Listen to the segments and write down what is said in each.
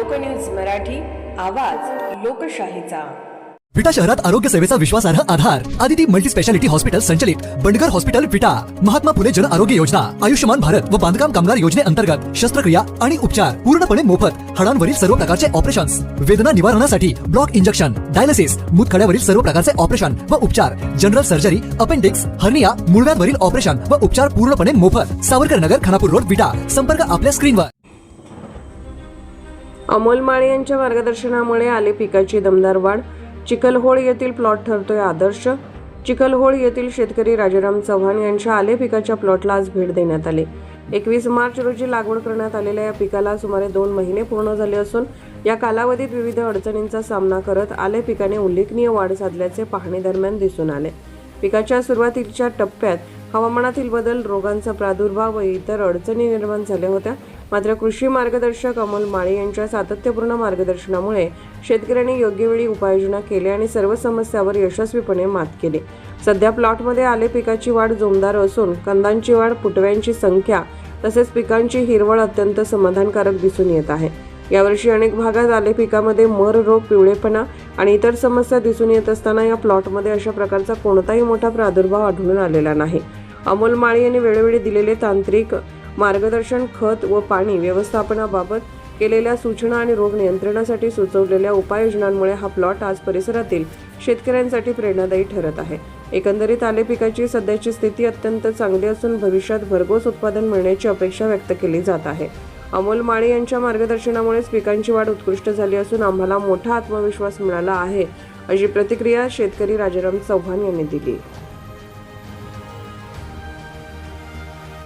लोकन्यूज मराठी, आवाज लोकशाहीचा। विटा शहरात आरोग्य सेवेचा विश्वासार्ह आधार आदिती मल्टी स्पेशालिटी हॉस्पिटल संचलित बंडगर हॉस्पिटल विटा, महात्मा फुले जन आरोग्य योजना, आयुष्यमान भारत व बांधकाम कामगार योजनेअंतर्गत शस्त्रक्रिया आणि उपचार पूर्णपणे मोफत, हाडांवरील सर्व प्रकारचे ऑपरेशन्स, वेदना निवारणासाठी ब्लॉक इंजेक्शन, डायलिसिस, मूतखड्यावरील सर्व प्रकारचे ऑपरेशन व उपचार, जनरल सर्जरी, अपेंडिक्स, हर्निया, मूळव्याधवरील ऑपरेशन व उपचार पूर्णपणे मोफत। सावरकर नगर, खानापूर रोड, विटा। संपर्क आपल्या स्क्रीनवर। अमोल माळे यांच्या मार्गदर्शनामुळे आले पिकाची दमदार वाढ। चिखलहोळ येथील प्लॉट ठरतोय आदर्श। चिखलहोळ येथील शेतकरी राजाराम चव्हाण यांच्या आले पिकाच्या प्लॉटला आज भेट देण्यात आली। 21 मार्च रोजी लागवड करण्यात आलेल्या या पिकाला सुमारे 2 महिने पूर्ण झाले असून या कालावधीत विविध अडचणींचा सामना करत आले पिकाने उल्लेखनीय वाढ साधल्याचे पाहणी दरम्यान दिसून आले। पिकाच्या सुरुवातीच्या टप्प्यात हवामानातील बदल, रोगांचा प्रादुर्भाव व इतर अडचणी निर्माण झाल्या होत्या। मात्र कृषी मार्गदर्शक अमोल माळे यांच्या सातत्यपूर्ण मार्गदर्शनामुळे शेतकऱ्यांनी योग्य वेळी उपाययोजना केल्या आणि सर्व समस्यांवर यशस्वीपणे मात केली। सध्या प्लॉटमध्ये आले पिकाची वाढ जोमदार असून कंदांची वाढ, फुटव्यांची संख्या तसेच पिकांची हिरवळ अत्यंत समाधानकारक दिसून येत आहे। यावर्षी अनेक भागात आले पिकामध्ये मर रोग, पिवळेपणा आणि इतर समस्या दिसून येत असताना या प्लॉटमध्ये अशा प्रकारचा कोणताही मोठा प्रादुर्भाव आढळून आलेला नाही। अमोल माळे यांनी वेळोवेळी दिलेले तांत्रिक मार्गदर्शन, खत व पाणी व्यवस्थापनाबाबत केलेल्या सूचना आणि रोग नियंत्रणासाठी सुचवलेल्या उपाययोजनांमुळे हा प्लॉट आज परिसरातील शेतकऱ्यांसाठी प्रेरणादायी ठरत आहे। एकंदरीत आले पिकाची सध्याची स्थिती अत्यंत चांगली असून भविष्यात भरघोस उत्पादन मिळण्याची अपेक्षा व्यक्त केली जात आहे। अमोल माळे यांच्या मार्गदर्शनामुळेच पिकांची वाढ उत्कृष्ट झाली असून आम्हाला मोठा आत्मविश्वास मिळाला आहे, अशी प्रतिक्रिया शेतकरी राजाराम चव्हाण यांनी दिली।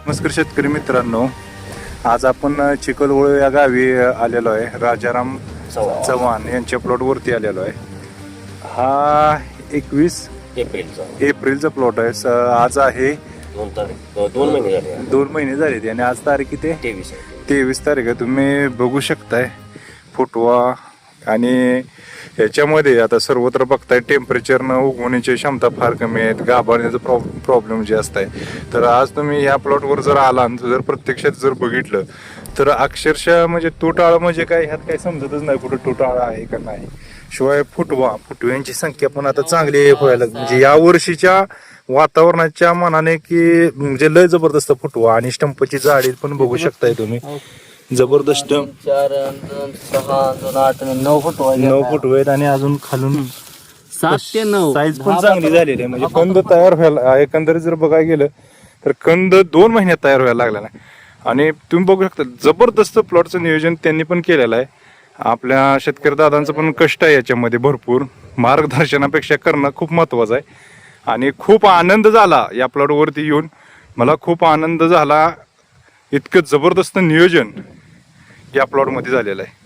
नमस्कार शेतकरी मित्रांनो, आज आपण चिखलहोळ या गावी आलेलो आहे। राजाराम चव्हाण यांच्या प्लॉटवरती आलेलो आहे। हा 21 एप्रिलचा प्लॉट आहे। आज आहे 2 महिने झाले आणि आज तारीख किती? 23 तारीख आहे। तुम्ही बघू शकताय फुटवा आणि याच्यामध्ये आता सर्वत्र बघताय टेम्परेचरनं उगवण्याची क्षमता फार कमी आहे, गाभारण्याचा प्रॉब्लेम जास्त आहे। तर आज तुम्ही या प्लॉटवर जर आला जर प्रत्यक्षात जर बघितलं तर अक्षरशः म्हणजे तुटाळा म्हणजे काय ह्यात काही समजतच नाही कुठं तुटाळा आहे का नाही। शिवाय फुटव्यांची संख्या पण आता चांगली व्हायला म्हणजे या वर्षीच्या वातावरणाच्या मनाने की म्हणजे लय जबरदस्त फुटवा आणि स्टंपची जाडी पण बघू शकताय तुम्ही, जबरदस्त 4, 6, 8, 9 फुटवे आहेत आणि अजून खालून 7 ते 9 साईज पण चांगली झालेली आहे। म्हणजे कंद तयार व्हायला एकंदरीत जर बघायला गेलं तर कंद 2 महिन्यात तयार व्हायला लागला नाही आणि तुम्ही बघू शकता जबरदस्त प्लॉटचं नियोजन त्यांनी पण केलेलं आहे। आपल्या शेतकरी दादांचं पण कष्ट आहे याच्यामध्ये भरपूर, मार्गदर्शनापेक्षा करणं खूप महत्वाचं आहे आणि खूप आनंद झाला या प्लॉटवरती येऊन, मला खूप आनंद झाला। इतकं जबरदस्त नियोजन या प्लॉटमध्ये झालेलं आहे।